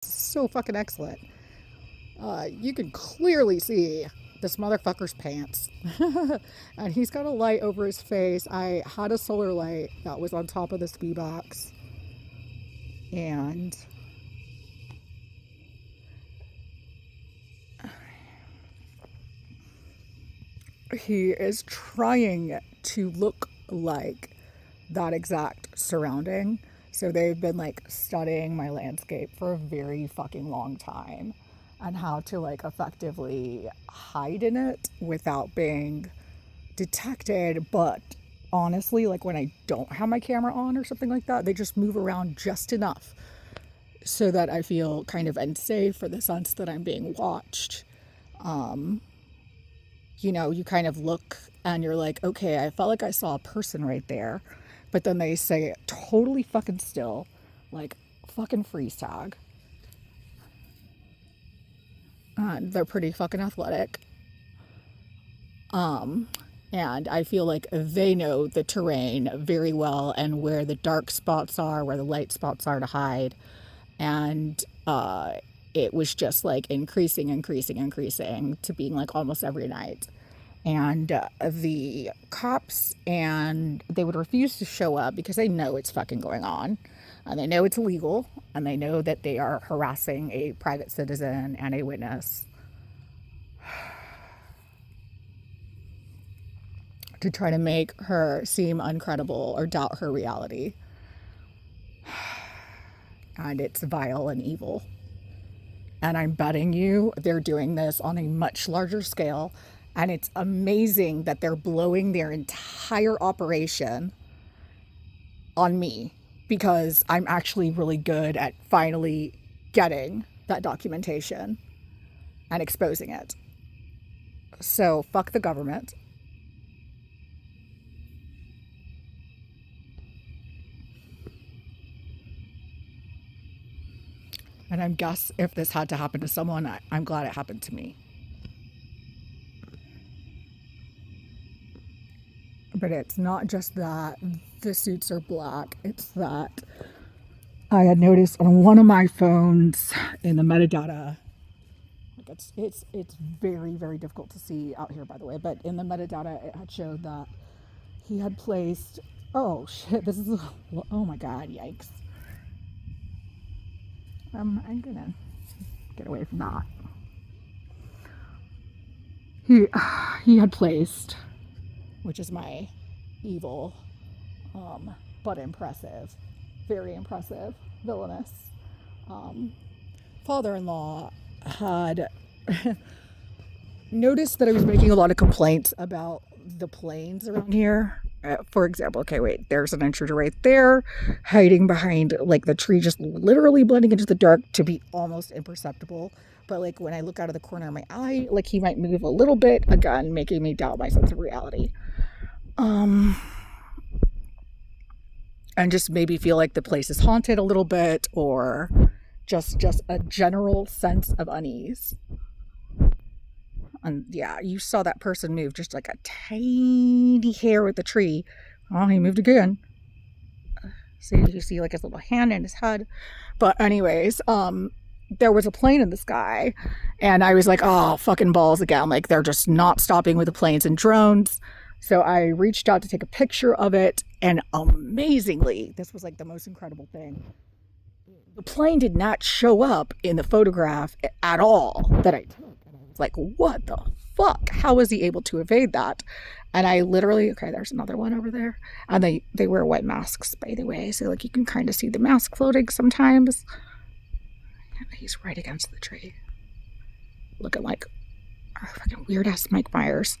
So fucking excellent. You can clearly see this motherfucker's pants. And he's got a light over his face. I had a solar light that was on top of the ski box. And he is trying to look like that exact surrounding. So they've been like studying my landscape for a very fucking long time and how to like effectively hide in it without being detected. But honestly, like when I don't have my camera on or something like that, they just move around just enough so that I feel kind of unsafe for the sense that I'm being watched. You know, you kind of look and you're like, okay, I felt like I saw a person right there. But then they say it totally fucking still, like fucking freeze tag. They're pretty fucking athletic. And I feel like they know the terrain very well and where the dark spots are, where the light spots are to hide. And it was just like increasing to being like almost every night. And the cops, and they would refuse to show up because they know it's fucking going on. And they know it's illegal. And they know that they are harassing a private citizen and a witness to try to make her seem uncredible or doubt her reality. And it's vile and evil. And I'm betting you they're doing this on a much larger scale. And it's amazing that they're blowing their entire operation on me because I'm actually really good at finally getting that documentation and exposing it. So fuck the government. And I guess if this had to happen to someone, I'm glad it happened to me. But it's not just that the suits are black. It's that I had noticed on one of my phones in the metadata, like it's very difficult to see out here, by the way. But in the metadata, it had showed that he had placed. Oh shit! This is. Oh my god! Yikes! I'm gonna get away from that. He he had placed, which is my evil, but impressive, very impressive, villainous father-in-law had noticed that I was making a lot of complaints about the planes around here. For example, okay, wait, there's an intruder right there, hiding behind like the tree, just literally blending into the dark to be almost imperceptible. But like when I look out of the corner of my eye, like he might move a little bit, again, making me doubt my sense of reality. And just maybe feel like the place is haunted a little bit, or just a general sense of unease. And yeah, you saw that person move just like a tiny hair with the tree. Oh, he moved again. See, you see like his little hand in his head. But anyways, there was a plane in the sky, and I was like, oh, fucking balls again. Like they're just not stopping with the planes and drones. So I reached out to take a picture of it, and amazingly, this was like the most incredible thing. The plane did not show up in the photograph at all that I took. Like, what the fuck? How was he able to evade that? And I literally, okay, there's another one over there. And they wear white masks, by the way. So, like, you can kind of see the mask floating sometimes. He's right against the tree. Looking like a fucking weird-ass Mike Myers.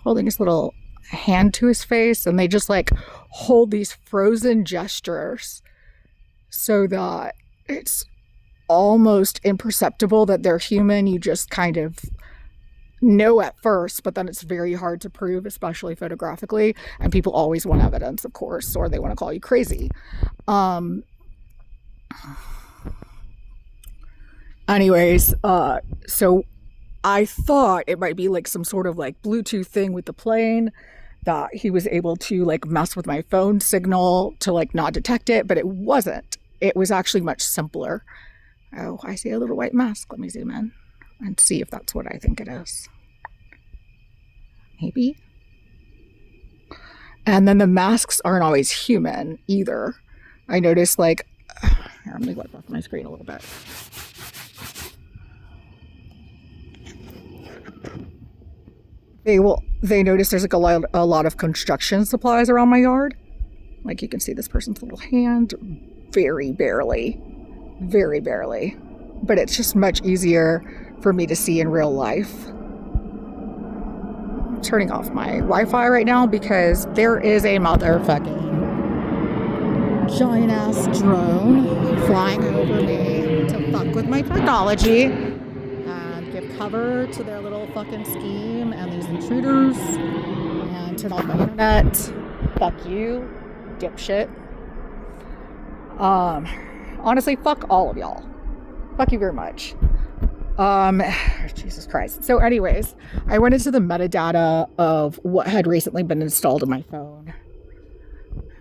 Holding his little hand to his face. And they just, like, hold these frozen gestures so that it's almost imperceptible that they're human. You just kind of know at first, but then it's very hard to prove, especially photographically. And people always want evidence, of course, or they want to call you crazy. Anyways, so I thought it might be like some sort of like Bluetooth thing with the plane that he was able to like mess with my phone signal to like not detect it, but it wasn't. It was actually much simpler. Oh, I see a little white mask. Let me zoom in and see if that's what I think it is. Maybe. And then the masks aren't always human either. I noticed, like, here, let me wipe off my screen a little bit. They notice there's like a lot of construction supplies around my yard. Like, you can see this person's little hand, very barely, but it's just much easier for me to see in real life. I'm turning off my Wi-Fi right now because there is a motherfucking giant ass drone flying over me to fuck with my technology and give cover to their little fucking scheme and these intruders and turn off my internet. Fuck you, dipshit. Honestly, fuck all of y'all. Fuck you very much. Jesus Christ. So anyways, I went into the metadata of what had recently been installed on my phone.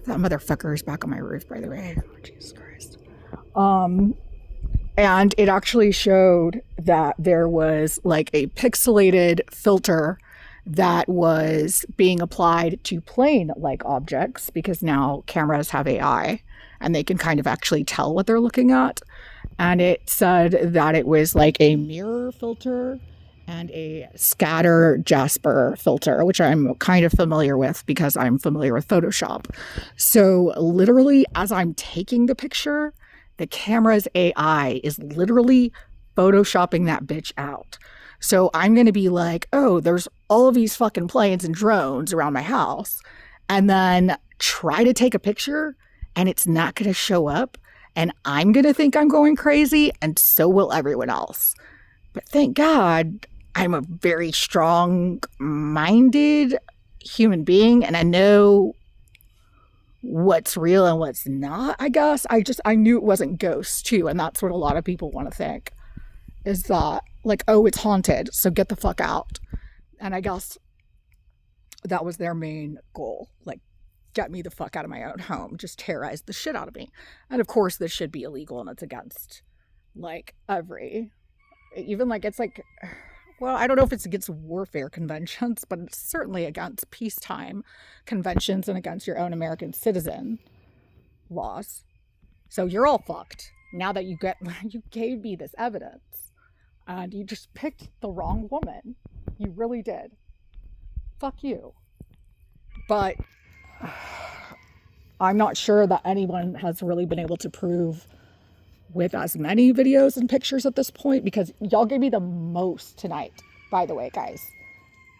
That motherfucker is back on my roof, by the way. Jesus Christ. And it actually showed that there was like a pixelated filter that was being applied to plane-like objects, because now cameras have AI and they can kind of actually tell what they're looking at. And it said that it was like a mirror filter and a scatter jasper filter, which I'm kind of familiar with because I'm familiar with Photoshop. So literally, as I'm taking the picture, the camera's AI is literally photoshopping that bitch out. So I'm going to be like, oh, there's all of these fucking planes and drones around my house, and then try to take a picture and it's not going to show up. And I'm going to think I'm going crazy, and so will everyone else. But thank God I'm a very strong-minded human being, and I know what's real and what's not, I guess. I knew it wasn't ghosts, too, and that's what a lot of people want to think, is that, like, oh, it's haunted, so get the fuck out. And I guess that was their main goal, like, get me the fuck out of my own home, just terrorize the shit out of me. And of course this should be illegal, and it's against like even like, it's like, well, I don't know if it's against warfare conventions, but it's certainly against peacetime conventions and against your own American citizen laws. So you're all fucked now that you gave me this evidence and you just picked the wrong woman. You really did. Fuck you. But I'm not sure that anyone has really been able to prove with as many videos and pictures at this point, because y'all gave me the most tonight, by the way, guys.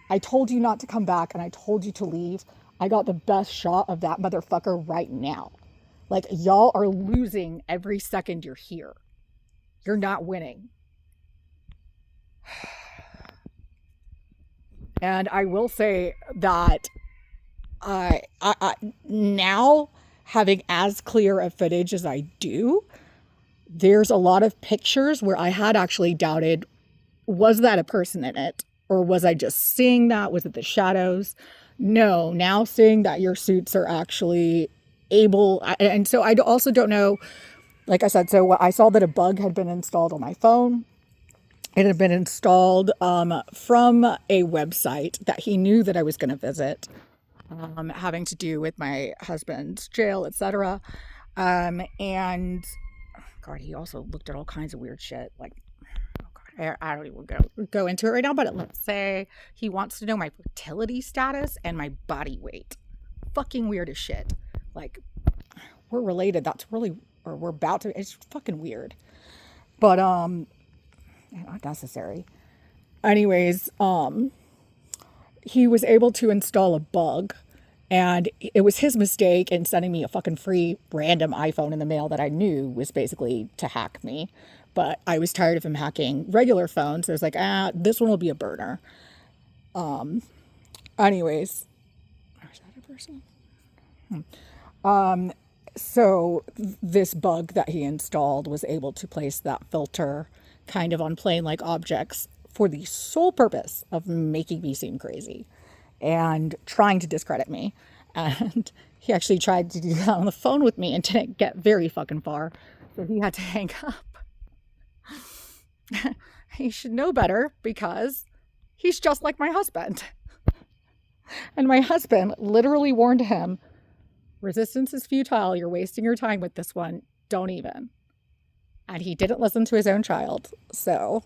I told you not to come back and I told you to leave. I got the best shot of that motherfucker right now. Like, y'all are losing every second you're here. You're not winning. And I will say that I now, having as clear a footage as I do, there's a lot of pictures where I had actually doubted, was that a person in it? Or was I just seeing that? Was it the shadows? No, now seeing that your suits are actually able, and so I also don't know, like I said, so I saw that a bug had been installed on my phone. It had been installed from a website that he knew that I was going to visit. Having to do with my husband's jail, etc. And God, he also looked at all kinds of weird shit. Like, oh God, I don't even go into it right now. But let's say he wants to know my fertility status and my body weight. Fucking weird as shit. Like, we're related. That's really, or we're about to. It's fucking weird. But not necessary. Anyways, he was able to install a bug, and it was his mistake in sending me a fucking free random iPhone in the mail that I knew was basically to hack me. But I was tired of him hacking regular phones. So I was like, this one will be a burner. Anyways, is that a person? So this bug that he installed was able to place that filter kind of on plane-like objects for the sole purpose of making me seem crazy and trying to discredit me. And he actually tried to do that on the phone with me and didn't get very fucking far. So he had to hang up. He should know better because he's just like my husband. And my husband literally warned him, resistance is futile. You're wasting your time with this one. Don't even. And he didn't listen to his own child. So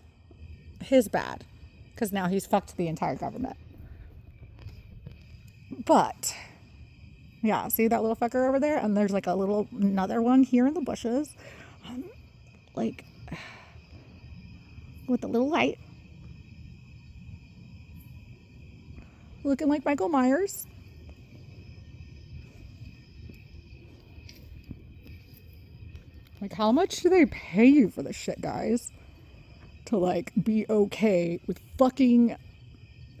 his bad. Because now he's fucked the entire government. But yeah, see that little fucker over there? And there's like another one here in the bushes. Like with a little light. Looking like Michael Myers. Like, how much do they pay you for this shit, guys? To like be okay with fucking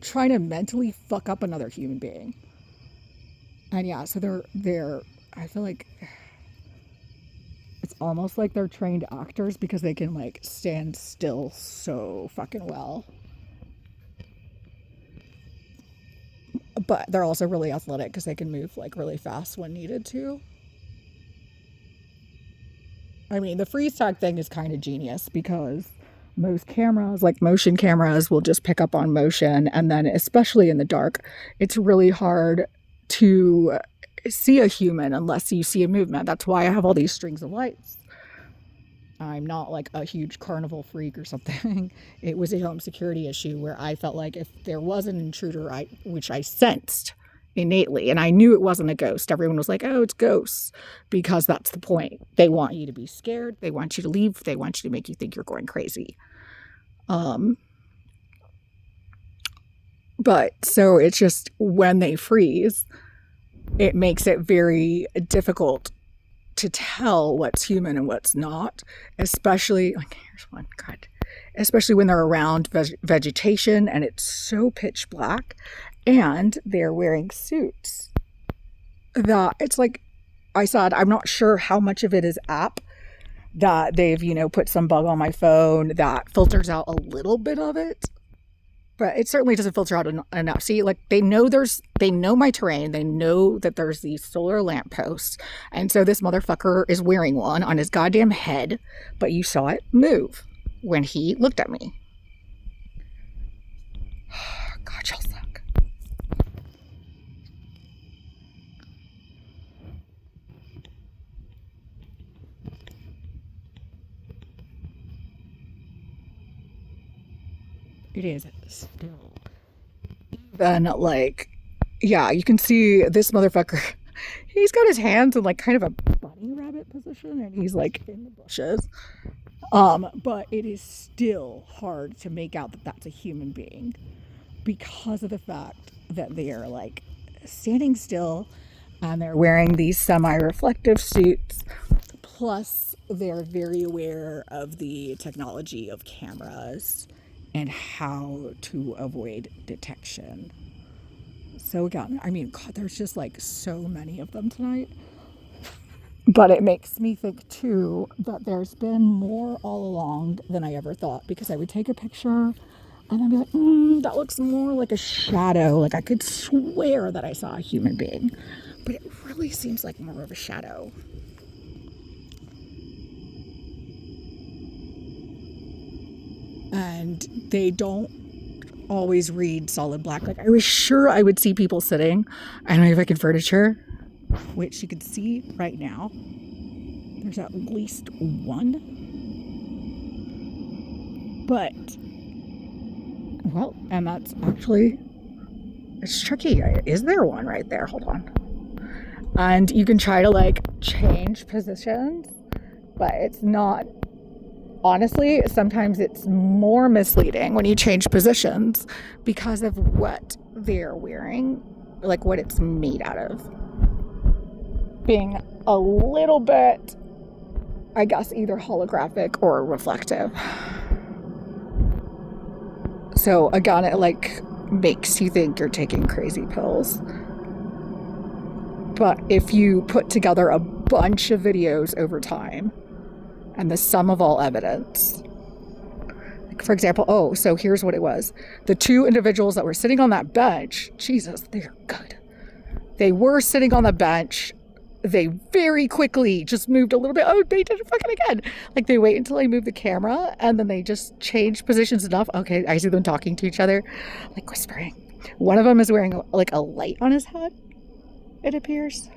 trying to mentally fuck up another human being. And yeah, so they're I feel like it's almost like they're trained actors because they can like stand still so fucking well. But they're also really athletic because they can move like really fast when needed to. I mean, the freeze tag thing is kind of genius because most cameras, like motion cameras, will just pick up on motion. And then especially in the dark, it's really hard to see a human unless you see a movement. That's why I have all these strings of lights. I'm not like a huge carnival freak or something. It was a home security issue where I felt like if there was an intruder, which I sensed innately, and I knew it wasn't a ghost. Everyone was like, oh, it's ghosts, because that's the point. They want you to be scared. They want you to leave. They want you to make you think you're going crazy. But so it's just when they freeze, it makes it very difficult to tell what's human and what's not, especially like here's one, God, especially when they're around vegetation and it's so pitch black and they're wearing suits that it's like I said, I'm not sure how much of it is app that they've, put some bug on my phone that filters out a little bit of it. But it certainly doesn't filter out enough. See, like they know my terrain. They know that there's these solar lampposts. And so this motherfucker is wearing one on his goddamn head. But you saw it move when he looked at me. God, y'all suck. It is still. Then, like, yeah, you can see this motherfucker. He's got his hands in, like, kind of a bunny rabbit position, and he's, like, in the bushes. But it is still hard to make out that that's a human being because of the fact that they are, like, standing still, and they're wearing these semi-reflective suits, plus they're very aware of the technology of cameras and how to avoid detection. So again, I mean, God, there's just like so many of them tonight. But it makes me think too that there's been more all along than I ever thought, because I would take a picture and I'd be like, that looks more like a shadow. Like I could swear that I saw a human being, but it really seems like more of a shadow. And they don't always read solid black. Like I was sure I would see people sitting. I don't know if I can furniture, which you can see right now. There's at least one. But, well, and that's actually, it's tricky. Is there one right there? Hold on. And you can try to like change positions, but it's not. Honestly, sometimes it's more misleading when you change positions because of what they're wearing, like what it's made out of. Being a little bit, I guess, either holographic or reflective. So again, it like makes you think you're taking crazy pills. But if you put together a bunch of videos over time, and the sum of all evidence. Like for example, so here's what it was. The two individuals that were sitting on that bench, Jesus, they're good. They were sitting on the bench they very quickly just moved a little bit. Oh, they did it fucking again. Like, they wait until I move the camera, and then they just change positions enough. Okay, I see them talking to each other, like whispering. One of them is wearing like a light on his head, it appears.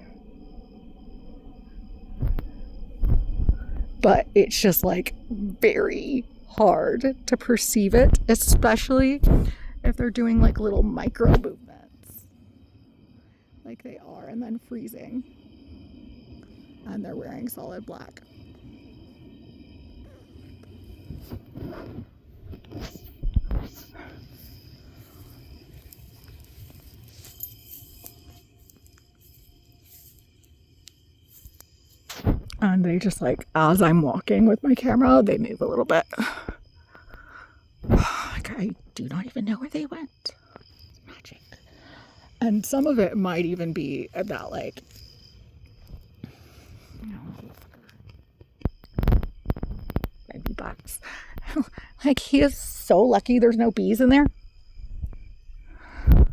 But it's just like very hard to perceive it, especially if they're doing like little micro movements like they are, and then freezing, and they're wearing solid black. And they just like, as I'm walking with my camera, they move a little bit. Like, I do not even know where they went. It's magic. And some of it might even be about like, you know, maybe bugs. Like, he is so lucky there's no bees in there. Oh,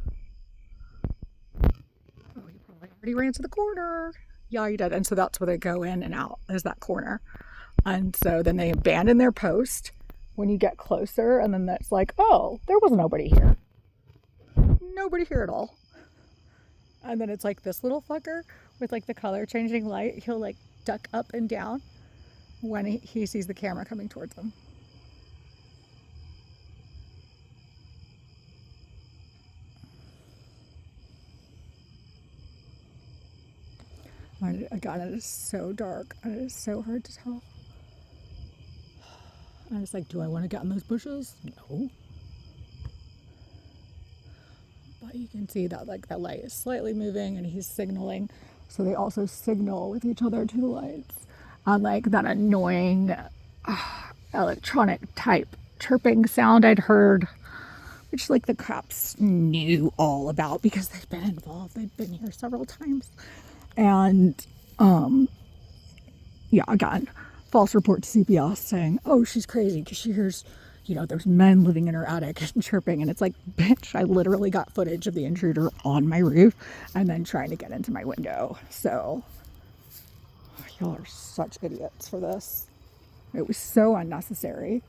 he probably already ran to the corner. Yeah, he did. And so that's where they go in and out, is that corner. And so then they abandon their post when you get closer, and then that's like, oh, there was nobody here. Nobody here at all. And then it's like this little fucker with like the color changing light. He'll like duck up and down when he sees the camera coming towards him. Again, it is so dark and it is so hard to tell. And it's like, do I want to get in those bushes? No. But you can see that like that light is slightly moving and he's signaling. So they also signal with each other to the lights. And like that annoying electronic type chirping sound I'd heard, which like the cops knew all about because they've been involved. They've been here several times. And yeah, again, false report to CPS saying, oh, she's crazy because she hears, you know, there's men living in her attic and chirping. And it's like, bitch, I literally got footage of the intruder on my roof and then trying to get into my window. So y'all are such idiots for this. It was so unnecessary.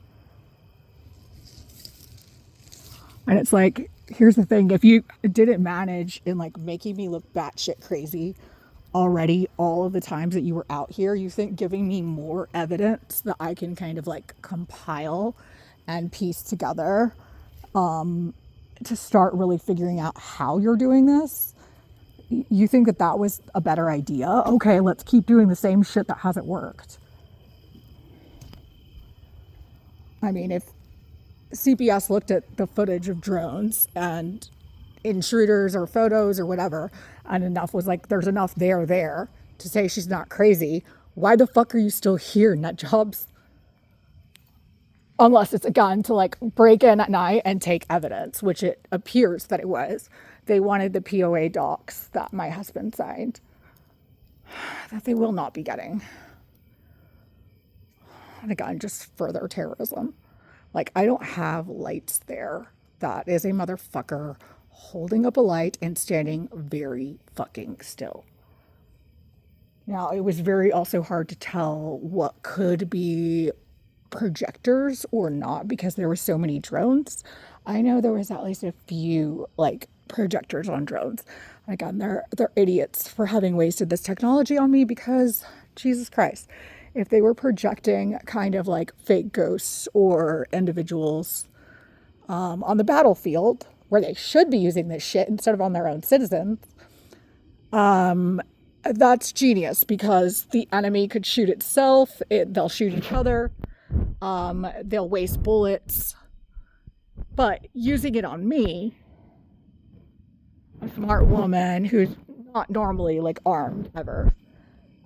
And it's like, here's the thing. If you didn't manage in like making me look batshit crazy already all of the times that you were out here, you think giving me more evidence that I can kind of like compile and piece together to start really figuring out how you're doing this, you think that that was a better idea? Okay, let's keep doing the same shit that hasn't worked. I mean, if CPS looked at the footage of drones and intruders or photos or whatever, and enough was like, there's enough there to say she's not crazy, why the fuck are you still here, nut jobs? Unless it's a gun to like break in at night and take evidence, which it appears that it was. They wanted the POA docs that my husband signed that they will not be getting. And again, just further terrorism. Like, I don't have lights there. That is a motherfucker holding up a light and standing very fucking still. Now, it was very also hard to tell what could be projectors or not because there were so many drones. I know there was at least a few like projectors on drones. Again, they're idiots for having wasted this technology on me because Jesus Christ, if they were projecting kind of like fake ghosts or individuals on the battlefield where they should be using this shit instead of on their own citizens, that's genius because the enemy could shoot itself, they'll shoot each other, they'll waste bullets. But using it on me, a smart woman who's not normally like armed ever,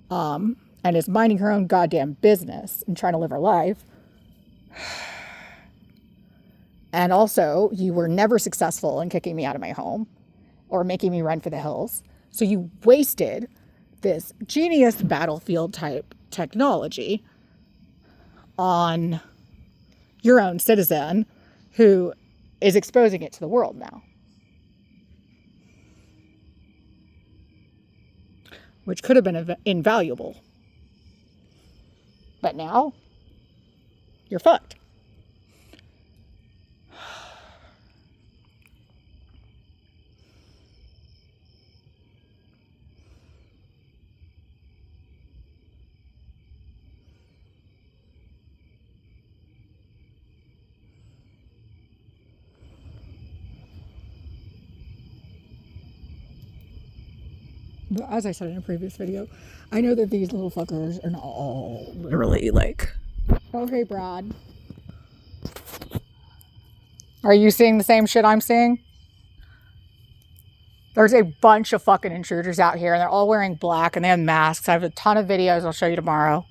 and is minding her own goddamn business and trying to live her life. And also, you were never successful in kicking me out of my home or making me run for the hills. So you wasted this genius battlefield type technology on your own citizen who is exposing it to the world now. which could have been invaluable. But now, you're fucked. But as I said in a previous video, I know that these little fuckers are not all literally like, oh, hey, Brad. Are you seeing the same shit I'm seeing? There's a bunch of fucking intruders out here, and they're all wearing black, and they have masks. I have a ton of videos I'll show you tomorrow.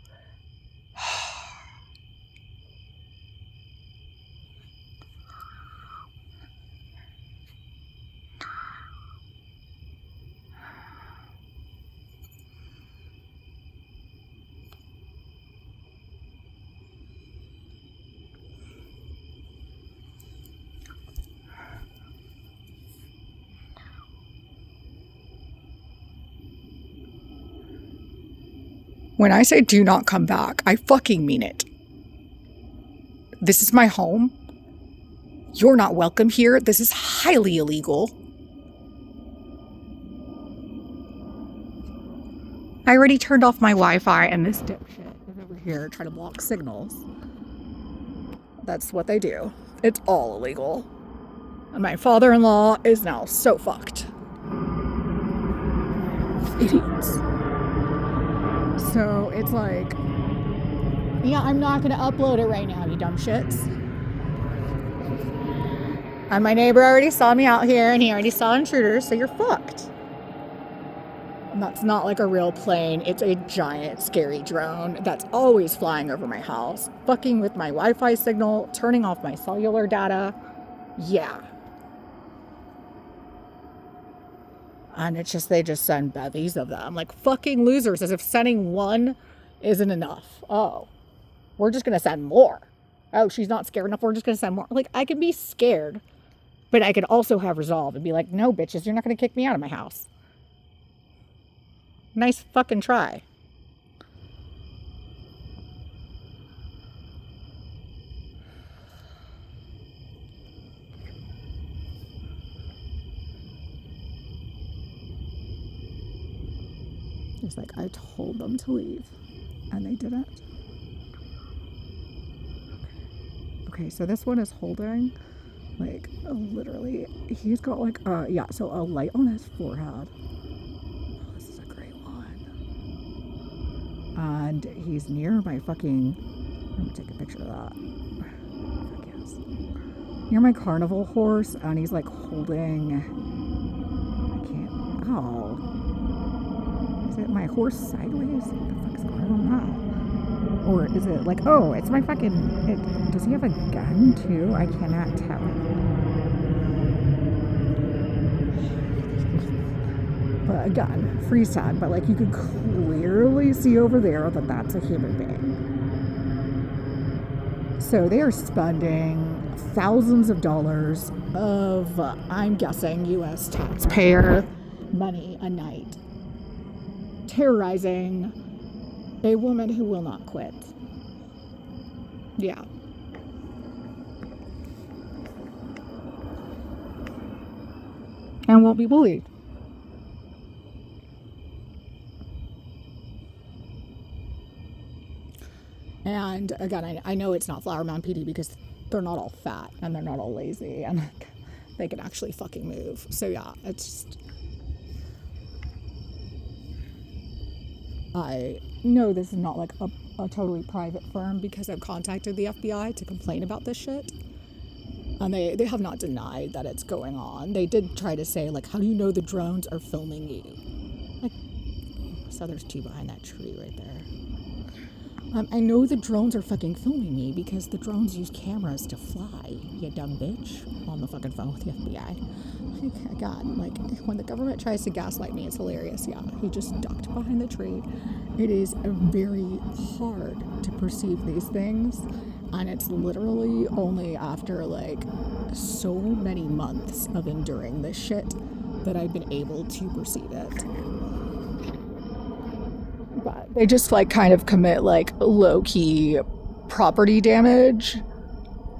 When I say do not come back, I fucking mean it. This is my home. You're not welcome here. This is highly illegal. I already turned off my Wi-Fi, and this dipshit is over here trying to block signals. That's what they do. It's all illegal. And my father-in-law is now so fucked. Idiots. So it's like, yeah, I'm not going to upload it right now, you dumb shits. And my neighbor already saw me out here, and he already saw intruders, so you're fucked. And that's not like a real plane. It's a giant, scary drone that's always flying over my house, fucking with my Wi-Fi signal, turning off my cellular data. Yeah. And it's just, they just send bevies of them. Like fucking losers, as if sending one isn't enough. Oh, we're just going to send more. Oh, she's not scared enough. We're just going to send more. Like, I can be scared, but I could also have resolve and be like, no, bitches, you're not going to kick me out of my house. Nice fucking try. It's like, I told them to leave, and they didn't. Okay, so this one is holding, like, literally, he's got, like, yeah, so a light on his forehead. Oh, this is a great one. And he's near my fucking, let me take a picture of that. I guess. Near my carnival horse, and he's, like, holding, I can't, oh. Is it my horse sideways? What the fuck's going on now? Or is it like, oh, it's my fucking, does he have a gun too? I cannot tell. But again, freeze tag, but like you could clearly see over there that that's a human being. So they are spending thousands of dollars of, I'm guessing, U.S. taxpayer money a night, terrorizing a woman who will not quit. Yeah. And won't be bullied. And again, I know it's not Flower Mound PD because they're not all fat and they're not all lazy and they can actually fucking move. So yeah, it's just, I know this is not like a totally private firm because I've contacted the FBI to complain about this shit. And they have not denied that it's going on. They did try to say, like, how do you know the drones are filming you? Like, so there's two behind that tree right there. I know the drones are fucking filming me because the drones use cameras to fly, you dumb bitch. On the fucking phone with the FBI. Like, God, like, when the government tries to gaslight me, it's hilarious. Yeah, he just ducked behind the tree. It is very hard to perceive these things. And it's literally only after, like, so many months of enduring this shit that I've been able to perceive it. but they just like kind of commit like low-key property damage,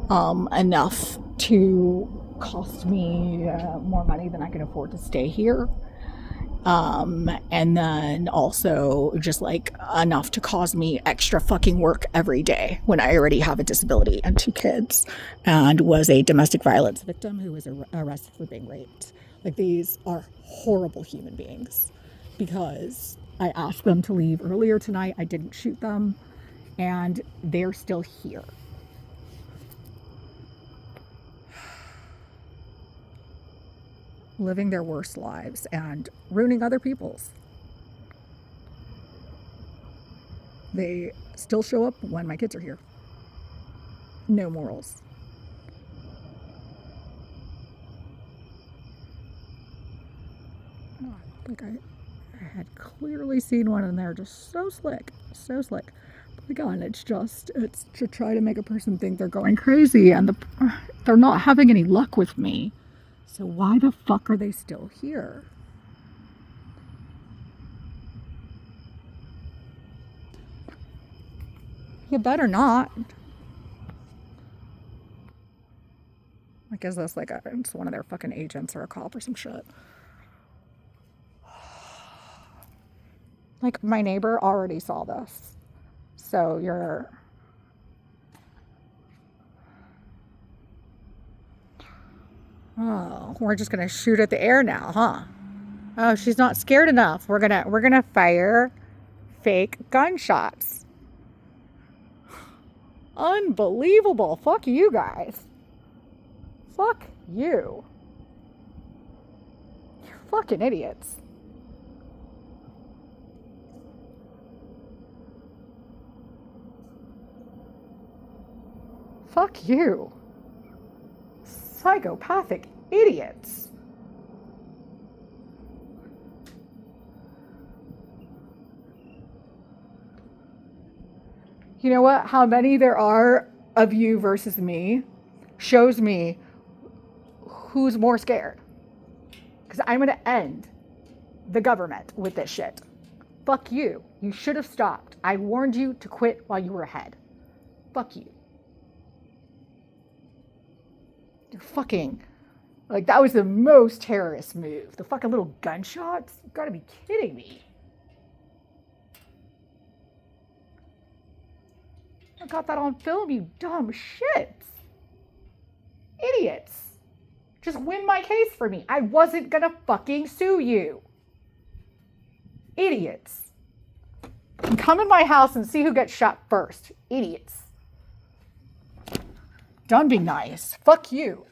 enough to cost me more money than I can afford to stay here. And then also just like enough to cause me extra fucking work every day when I already have a disability and 2 kids and was a domestic violence victim who was arrested for being raped. Like, these are horrible human beings because I asked them to leave earlier tonight. I didn't shoot them and they're still here. Living their worst lives and ruining other people's. They still show up when my kids are here. No morals. Oh, like I had clearly seen one in there, just so slick, so slick. But again, it's to try to make a person think they're going crazy, and they're not having any luck with me. So why the fuck are they still here? You better not. Like, is this like it's one of their fucking agents or a cop or some shit? Like, my neighbor already saw this. So you're... Oh, we're just gonna shoot at the air now, huh? Oh, she's not scared enough. We're gonna fire fake gunshots. Unbelievable. Fuck you guys. Fuck you. You're fucking idiots. Fuck you. Psychopathic idiots. You know what? How many there are of you versus me shows me who's more scared. Because I'm going to end the government with this shit. Fuck you. You should have stopped. I warned you to quit while you were ahead. Fuck you. You're fucking... Like, that was the most terrorist move. The fucking little gunshots? You gotta be kidding me. I got that on film, you dumb shits. Idiots. Just win my case for me. I wasn't gonna fucking sue you. Idiots. Come in my house and see who gets shot first. Idiots. Done being nice. Fuck you.